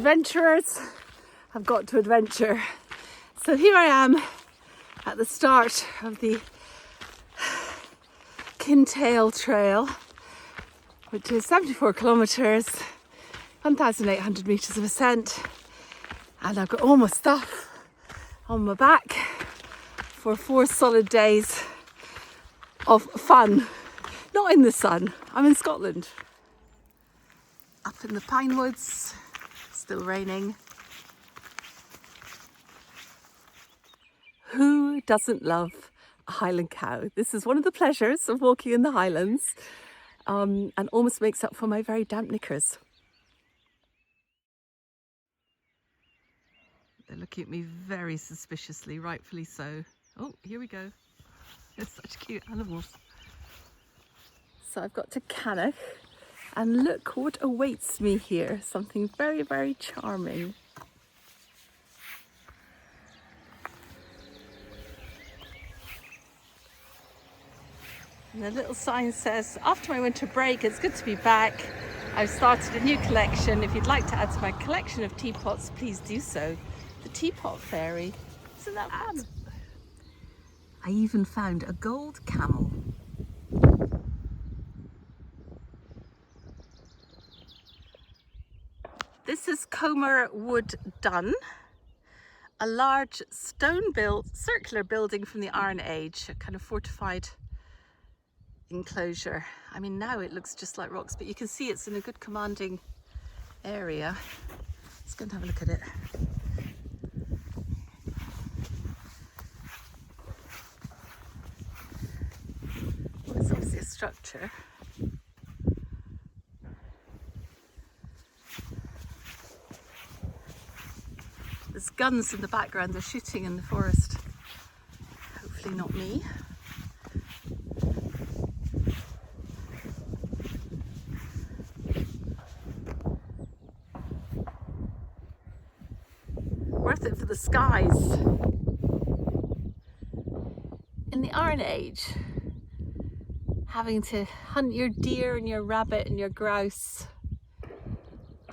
Adventurers have got to adventure. So here I am at the start of the Kintail Trail, which is 74 kilometres, 1,800 metres of ascent, and I've got all my stuff on my back for 4 solid days of fun. Not in the sun, I'm in Scotland. Up in the pine woods, still raining. Who doesn't love a Highland cow? This is one of the pleasures of walking in the Highlands, and almost makes up for my very damp knickers. They're looking at me very suspiciously, rightfully so. Oh, here we go. They're such cute animals. So I've got to Cannock, and look what awaits me here. Something very, very charming. And the little sign says, after my winter break, it's good to be back. I've started a new collection. If you'd like to add to my collection of teapots, please do so. The Teapot Fairy. Isn't that fun? I even found a gold camel. This is Comer Wood Dun, a large stone-built circular building from the Iron Age, a kind of fortified enclosure. I mean, now it looks just like rocks, but you can see it's in a good commanding area. Let's go and have a look at it. Well, it's obviously a structure. There's guns in the background, they're shooting in the forest. Hopefully not me. Worth it for the skies. In the Iron Age, having to hunt your deer and your rabbit and your grouse,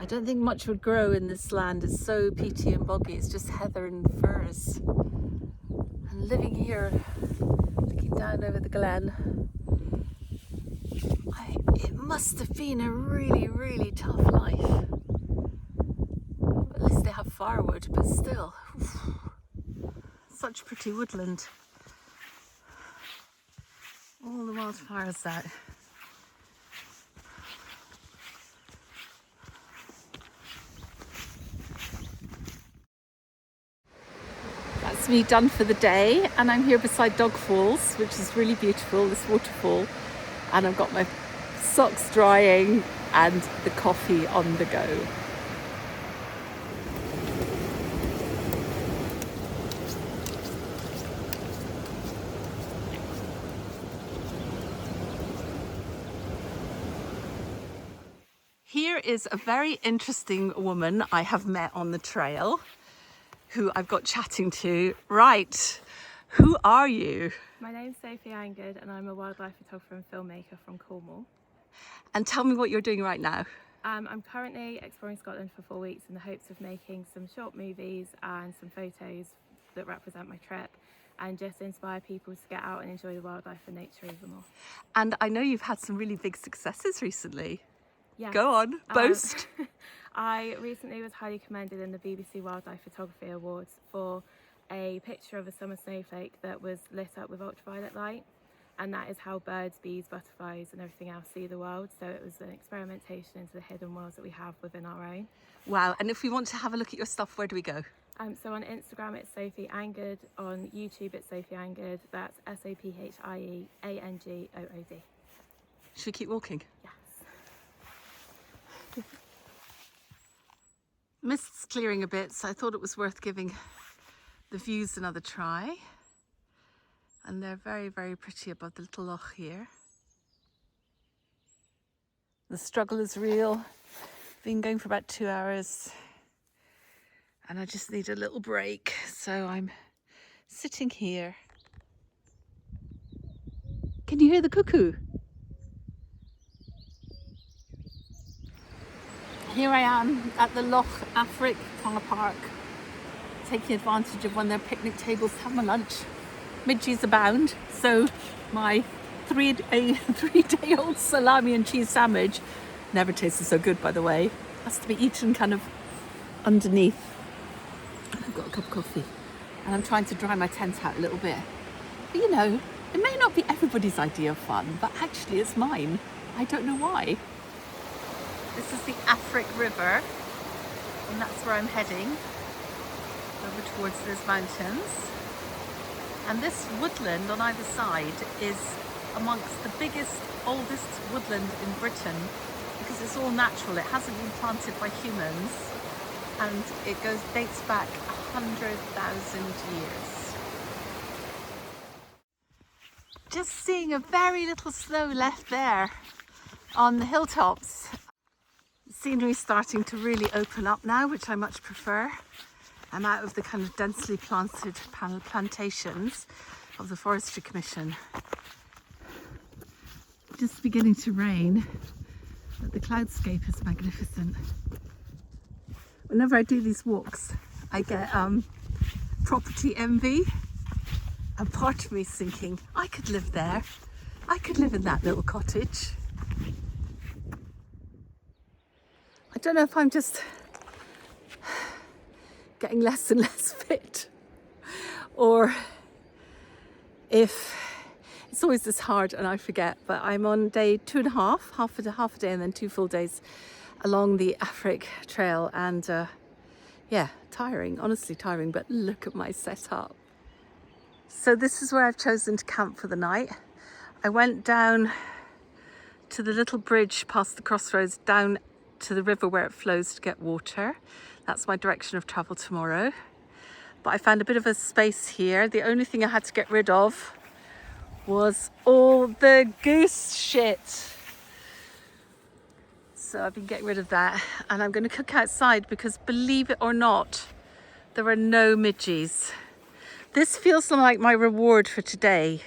I don't think much would grow in this land. It's so peaty and boggy, it's just heather and furze. And living here, looking down over the glen, it must have been a really, really tough life. At least they have firewood, but still, such pretty woodland. All the wildflowers out. That's me done for the day, and I'm here beside Dog Falls, which is really beautiful, this waterfall, and I've got my socks drying and the coffee on the go. Here is a very interesting woman I have met on the trail, who I've got chatting to. Right, who are you? My name's Sophie Angard and I'm a wildlife photographer and filmmaker from Cornwall. And tell me what you're doing right now. I'm currently exploring Scotland for 4 weeks in the hopes of making some short movies and some photos that represent my trip and just inspire people to get out and enjoy the wildlife and nature even more. And I know you've had some really big successes recently. Yes. Go on, boast. I recently was highly commended in the BBC Wildlife Photography Awards for a picture of a summer snowflake that was lit up with ultraviolet light, and that is how birds, bees, butterflies and everything else see the world. So it was an experimentation into the hidden worlds that we have within our own. Wow, and if we want to have a look at your stuff, where do we go? So on Instagram it's Sophie Angard, on YouTube it's Sophie Angard, that's SOPHIEANGOOD. Should we keep walking? Yes. Mist's clearing a bit, so I thought it was worth giving the views another try. And they're very, very pretty above the little loch here. The struggle is real. Been going for about 2 hours and I just need a little break, so I'm sitting here. Can you hear the cuckoo? Here I am at the Loch Affric car park, taking advantage of one of their picnic tables to have my lunch. Midges abound, so my three-day-old salami and cheese sandwich, never tasted so good by the way, has to be eaten kind of underneath. I've got a cup of coffee and I'm trying to dry my tent out a little bit. But you know, it may not be everybody's idea of fun, but actually it's mine. I don't know why. This is the Affric River, and that's where I'm heading, over towards those mountains. And this woodland on either side is amongst the biggest, oldest woodland in Britain, because it's all natural. It hasn't been planted by humans, and it dates back 100,000 years. Just seeing a very little snow left there on the hilltops. The scenery is starting to really open up now, which I much prefer. I'm out of the kind of densely planted plantations of the Forestry Commission. Just beginning to rain, but the cloudscape is magnificent. Whenever I do these walks, I get property envy, and part of me is thinking, I could live there. I could live in that little cottage. I don't know if I'm just getting less and less fit, or if it's always this hard and I forget, but I'm on day 2.5, half a day and then 2 full days along the Affric Trail, and yeah, tiring, honestly tiring, but look at my setup. So this is where I've chosen to camp for the night. I went down to the little bridge past the crossroads down to the river where it flows to get water. That's my direction of travel tomorrow. But I found a bit of a space here. The only thing I had to get rid of was all the goose shit. So I've been getting rid of that, and I'm going to cook outside because, believe it or not, there are no midges. This feels like my reward for today.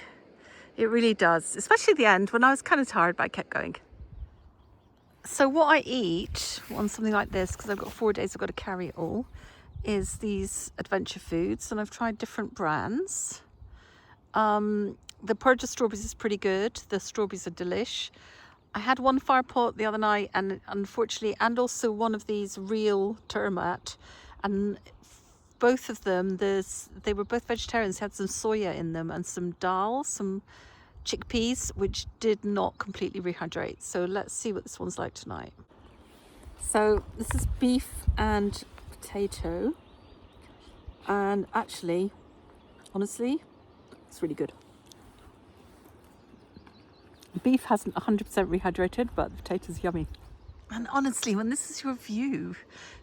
It really does, especially at the end when I was kind of tired, but I kept going. So what I eat on something like this, because I've got 4 days, I've got to carry it all, is these adventure foods, and I've tried different brands. The purge of strawberries is pretty good. The strawberries are delish. I had one fire pot the other night, and unfortunately, and also one of these real termat, and both of them, they were both vegetarians, had some soya in them and some dal, some chickpeas, which did not completely rehydrate. So let's see what this one's like tonight. So this is beef and potato, and actually, honestly, it's really good. Beef hasn't 100% rehydrated, but the potato's yummy. And honestly, when this is your view,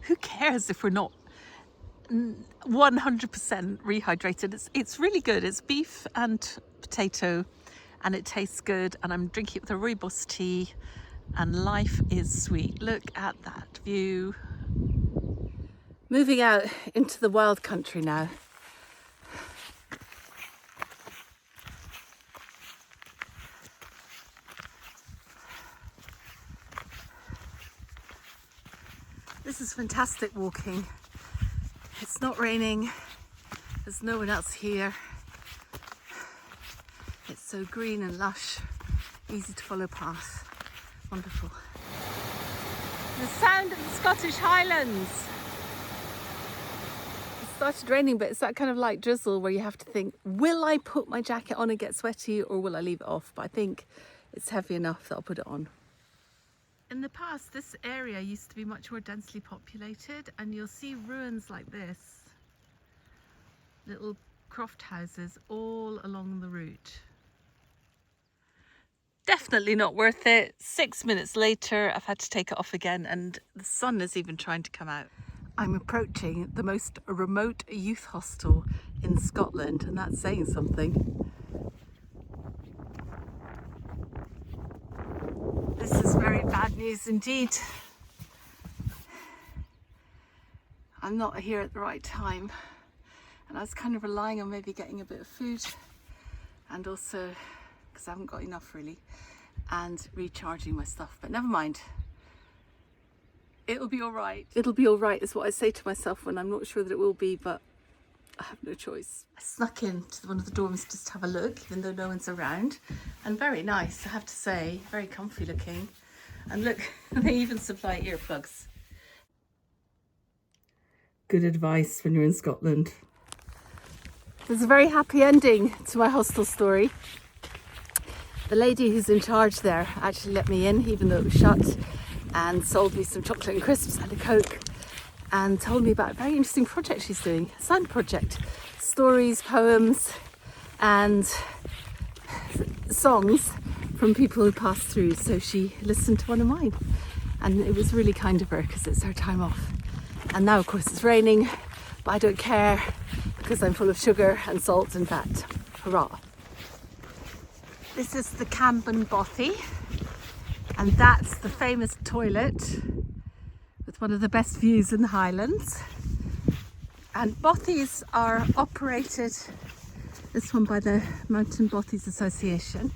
who cares if we're not 100% rehydrated? It's really good. It's beef and potato, and it tastes good, and I'm drinking it with a rooibos tea, and life is sweet. Look at that view. Moving out into the wild country now. This is fantastic walking. It's not raining. There's no one else here. It's so green and lush, easy to follow path. Wonderful. The sound of the Scottish Highlands. It started raining, but it's that kind of light drizzle where you have to think, will I put my jacket on and get sweaty, or will I leave it off? But I think it's heavy enough that I'll put it on. In the past, this area used to be much more densely populated, and you'll see ruins like this, little croft houses all along the route. Definitely not worth it. 6 minutes later, I've had to take it off again, and the sun is even trying to come out. I'm approaching the most remote youth hostel in Scotland, and that's saying something. This is very bad news indeed. I'm not here at the right time, and I was kind of relying on maybe getting a bit of food, and also because I haven't got enough really, and recharging my stuff, but never mind. It'll be all right. It'll be all right is what I say to myself when I'm not sure that it will be, but I have no choice. I snuck into one of the dorms just to have a look, even though no one's around. And very nice, I have to say. Very comfy looking. And look, they even supply earplugs. Good advice when you're in Scotland. There's a very happy ending to my hostel story. The lady who's in charge there actually let me in, even though it was shut, and sold me some chocolate and crisps and a Coke, and told me about a very interesting project she's doing, a sound project. Stories, poems, and songs from people who passed through. So she listened to one of mine, and it was really kind of her because it's her time off. And now, of course, it's raining, but I don't care because I'm full of sugar and salt and fat. Hurrah! This is the Camben Bothy, and that's the famous toilet with one of the best views in the Highlands. And bothies are operated, this one by the Mountain Bothies Association,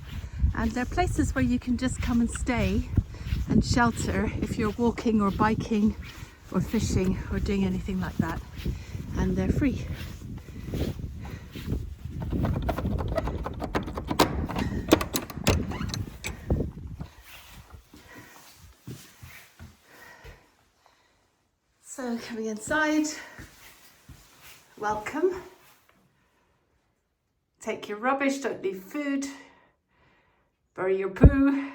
and they're places where you can just come and stay and shelter if you're walking or biking or fishing or doing anything like that, and they're free. So coming inside, welcome. Take your rubbish, don't leave food, bury your poo,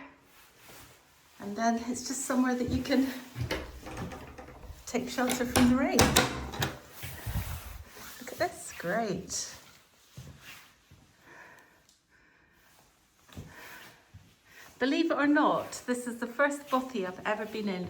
and then it's just somewhere that you can take shelter from the rain. Look at this, great. Believe it or not, this is the first bothy I've ever been in.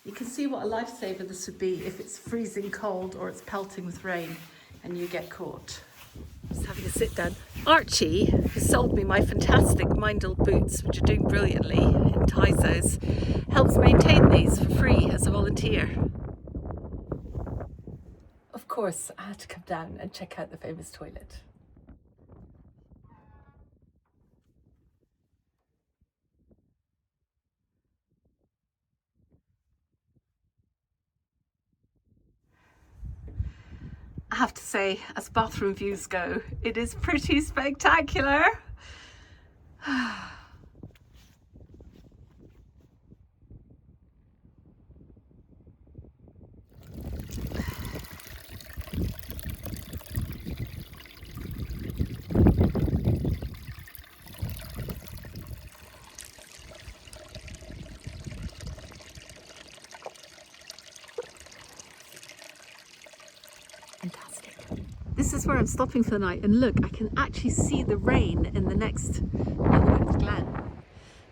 You can see what a lifesaver this would be if it's freezing cold or it's pelting with rain and you get caught. Just having a sit down. Archie, who sold me my fantastic Mindel boots, which are doing brilliantly in Tizos, helps maintain these for free as a volunteer. Of course, I had to come down and check out the famous toilet. I have to say, as bathroom views go, it is pretty spectacular. Fantastic. This is where I'm stopping for the night, and look, I can actually see the rain in the next glen.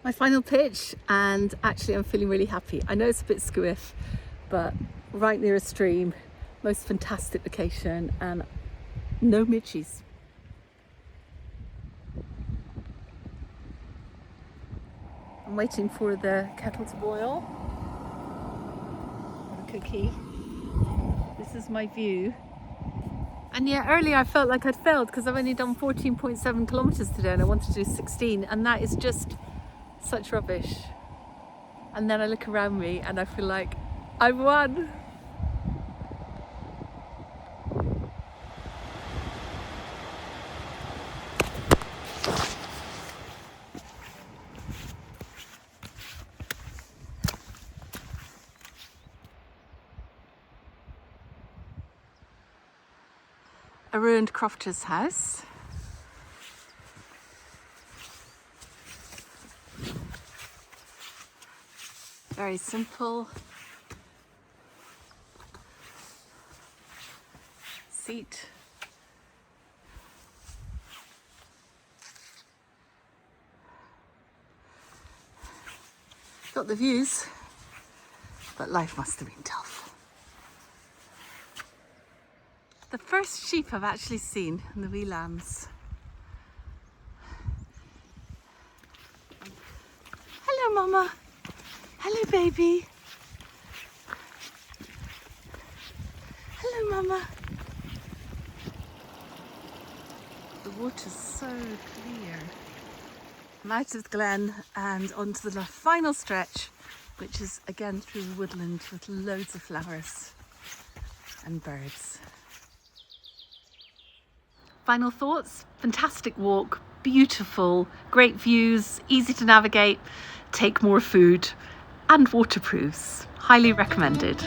My final pitch, and actually I'm feeling really happy. I know it's a bit squiff, but right near a stream, most fantastic location, and no midgies. I'm waiting for the kettle to boil. Got a cookie. This is my view. And yeah, earlier I felt like I'd failed because I've only done 14.7 kilometers today and I wanted to do 16, and that is just such rubbish. And then I look around me and I feel like I won. A ruined crofter's house. Very simple. Seat. Got the views, but life must have been tough. The first sheep I've actually seen, and the wee lambs. Hello, Mama. Hello, baby. Hello, Mama. water's so clear. I'm out of the glen and onto the final stretch, which is again through the woodland with loads of flowers and birds. Final thoughts, fantastic walk, beautiful, great views, easy to navigate, take more food and waterproofs. Highly recommended.